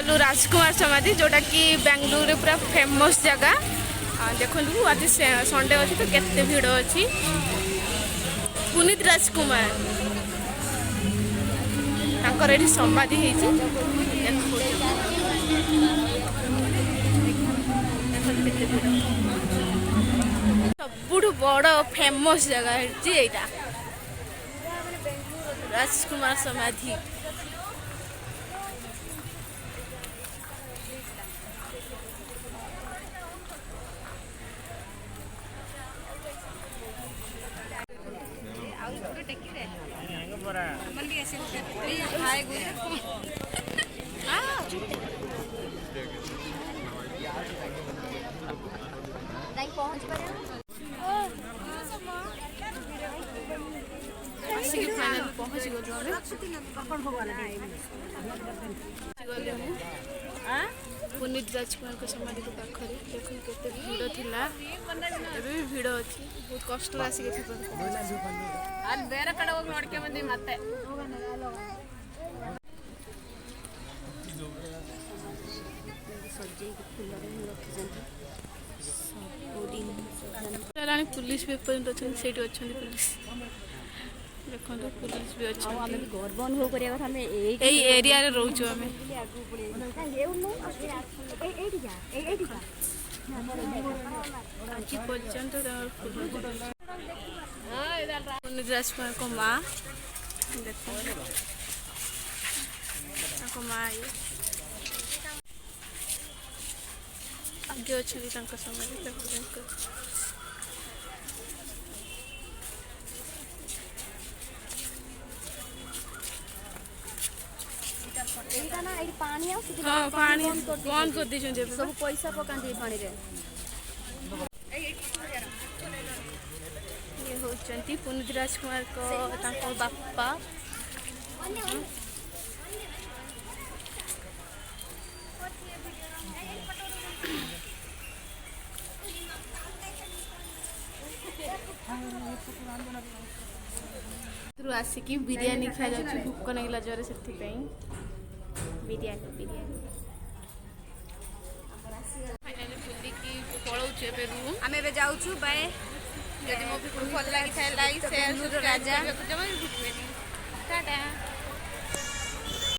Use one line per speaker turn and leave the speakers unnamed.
गलु राजकुमार समाधि जोटा कि बेंगलुरु पूरा फेमस जगह देखु आज संडे अच्छी तो केते भीड़ अच्छी पुनीत राजकुमार तांकर एठी समाधि हेची सबुठु बड़ फेमस जगह हेची एटा राजकुमार समाधि फाइनल पहुंच गलु पुनीत राजकुमार को समाधि के पाखरे देखो केते भीड़ थिला एबे भी भीड़ अछि बहुत कष्ट आसी के ಅಲ್ಲಿ ಬೇರೆ ಕಡೆ ಹೋಗಿ ನೋಡ್ಕೆ ಬಂದಿ ಮತ್ತೆ चलानी पुलिस भी पर्यंत अच्छे से पुलिस देखो पुलिस भी अच्छे घर बंद हो एरिया रे रोचु हमें आज पर्यंत पुनीत राजकुमार को माँ देखो माँ आगे अच्छे समय हाँ पानी बंद कर दी सब पैसा पकाते पानी रे ये होचंती पुनीत राजकुमार को बापा आसिकी बिरयानी खा जाऊँ भूक नहीं जरे से बिरयानी फाइनली बुलिकी पलाऊँ रूम आम ए जाऊँ बाय जब मो भल लगी लाइक शेयर राजा जमा टाटा।